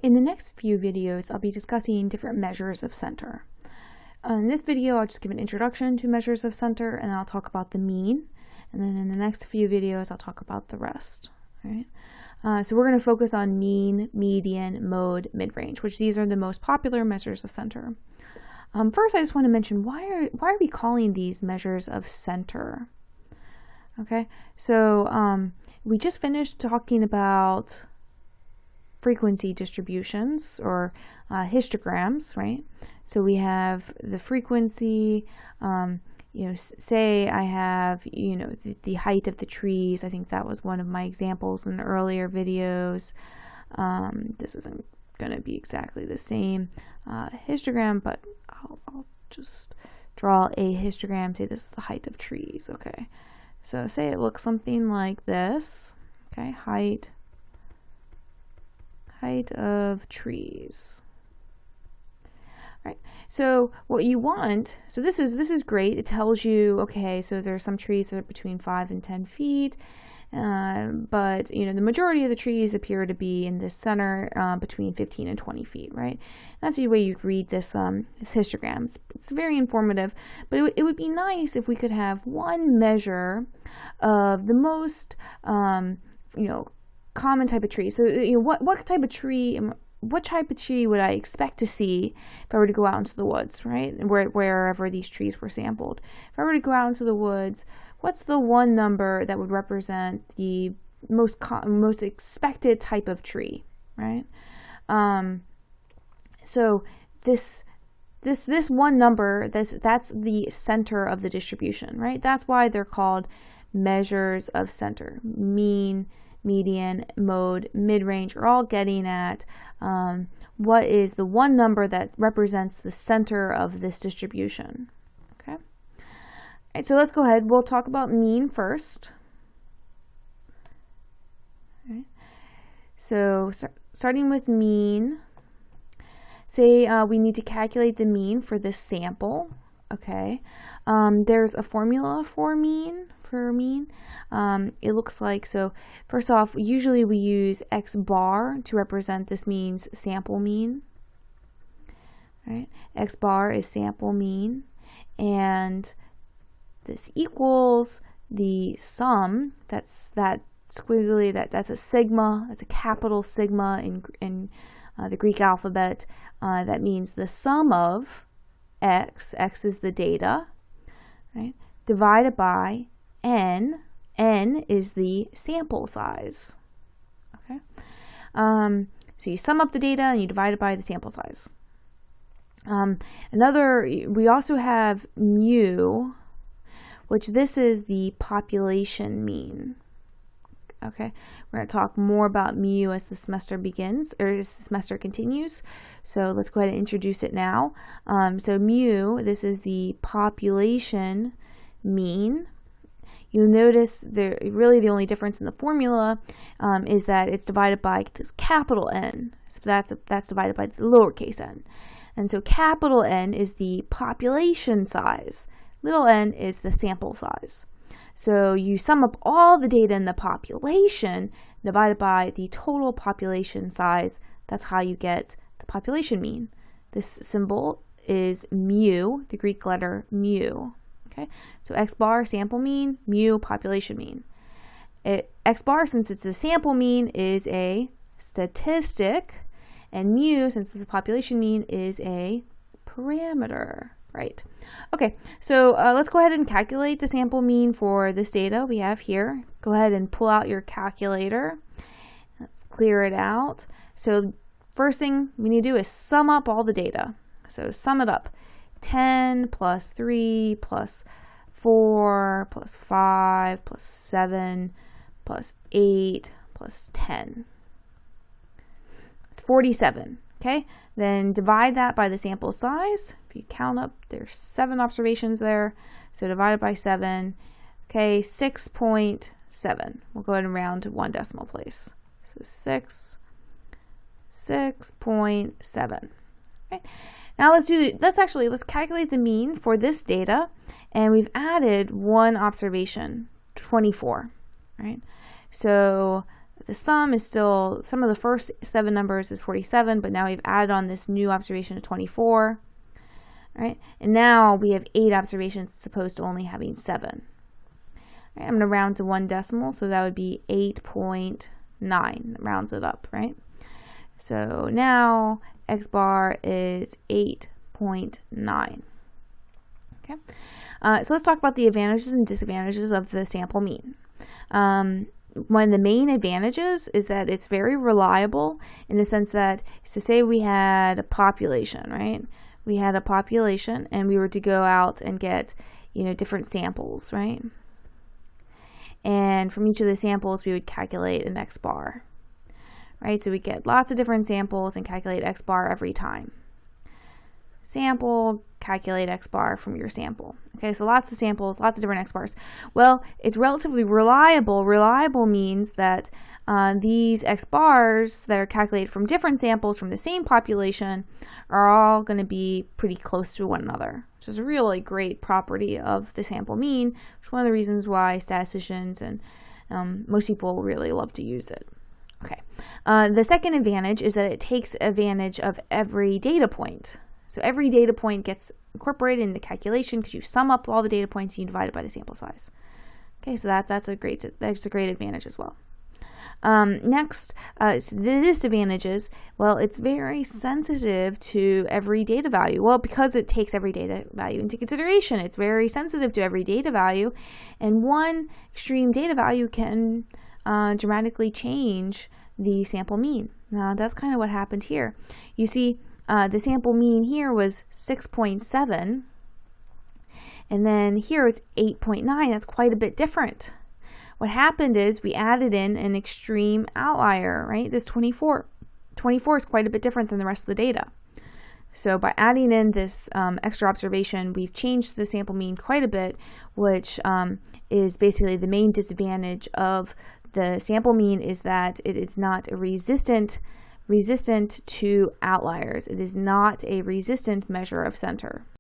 In the next few videos, I'll be discussing different measures of center. In this video, I'll just give an introduction to measures of center, and I'll talk about the mean. And then in the next few videos, I'll talk about the rest. All right? So we're going to focus on mean, median, mode, mid-range, which these are the most popular measures of center. First, I just want to mention why are we calling these measures of center? Okay, so we just finished talking about frequency distributions or histograms, right? So we have the frequency, say I have, the height of the trees. I think that was one of my examples in the earlier videos. This isn't going to be exactly the same histogram, but I'll just draw a histogram, say this is the height of trees, okay? So say it looks something like this, okay? Height of trees. All right. So what you want, so this is great. It tells you, okay, so there's some trees that are between 5 and 10 feet, but the majority of the trees appear to be in the center between 15 and 20 feet, right? That's the way you read this histogram. It's very informative, but it would be nice if we could have one measure of the most, common type of tree. So what type of tree would I expect to see if I were to go out into the woods, right? And wherever these trees were sampled. If I were to go out into the woods, what's the one number that would represent the most expected type of tree, right? So this one number, that's the center of the distribution, right? That's why they're called measures of center. Mean, median, mode, mid-range are all getting at what is the one number that represents the center of this distribution. Okay. All right, so let's go ahead. We'll talk about mean first. All right. So starting with mean, say we need to calculate the mean for this sample. Okay. There's a formula for mean. It looks like, so first off, usually we use X bar to represent this means sample mean. Right? X bar is sample mean, and this equals the sum. That's that squiggly, that's a sigma, that's a capital sigma in the Greek alphabet. That means the sum of x is the data, right, divided by n is the sample size. Okay, so you sum up the data and you divide it by the sample size. We also have mu, which this is the population mean. Okay, we're going to talk more about mu as the semester begins, or as the semester continues. So let's go ahead and introduce it now. So mu, this is the population mean. You'll notice really the only difference in the formula is that it's divided by this capital N. So that's divided by the lowercase n. And so capital N is the population size. Little n is the sample size. So you sum up all the data in the population divided by the total population size. That's how you get the population mean. This symbol is mu, the Greek letter mu. Okay, so X bar sample mean, mu population mean. X bar, since it's a sample mean, is a statistic, and mu, since it's a population mean, is a parameter. Right. Okay, so let's go ahead and calculate the sample mean for this data we have here. Go ahead and pull out your calculator. Let's clear it out. So first thing we need to do is sum up all the data. So sum it up. 10 plus 3 plus 4 plus 5 plus 7 plus 8 plus 10. It's 47. Okay, then divide that by the sample size. If you count up, there's 7 observations there. So divided by 7, okay, 6.7. We'll go ahead and round to 1 decimal place. So 6.7. Right. Now let's calculate the mean for this data, and we've added one observation, 24. Right. So The sum is still, some of the first 7 numbers is 47, but now we've added on this new observation of 24. Right? And now we have 8 observations as opposed to only having 7. Right? I'm going to round to 1 decimal, so that would be 8.9. Rounds it up, right? So now x bar is 8.9. Okay. So let's talk about the advantages and disadvantages of the sample mean. One of the main advantages is that it's very reliable in the sense that, so say we had a population, right? We had a population and we were to go out and get, different samples, right? And from each of the samples, we would calculate an x bar, right? So we get lots of different samples and calculate x bar every time. Sample, calculate x bar from your sample. Okay, so lots of samples, lots of different x bars. Well, it's relatively reliable. Reliable means that these x bars that are calculated from different samples from the same population are all going to be pretty close to one another, which is a really great property of the sample mean, which is one of the reasons why statisticians and most people really love to use it. Okay, the second advantage is that it takes advantage of every data point. So every data point gets incorporated in the calculation because you sum up all the data points and you divide it by the sample size. Okay, so that's a great advantage as well. Next, the disadvantages. Well, it's very sensitive to every data value. Well, because it takes every data value into consideration, it's very sensitive to every data value, and one extreme data value can dramatically change the sample mean. Now, that's kind of what happened here. You see, the sample mean here was 6.7, and then here is 8.9. That's quite a bit different. What happened is we added in an extreme outlier, right? This 24. 24 is quite a bit different than the rest of the data. So by adding in this extra observation, we've changed the sample mean quite a bit, which is basically the main disadvantage of the sample mean, is that it is not a resistant to outliers. It is not a resistant measure of center.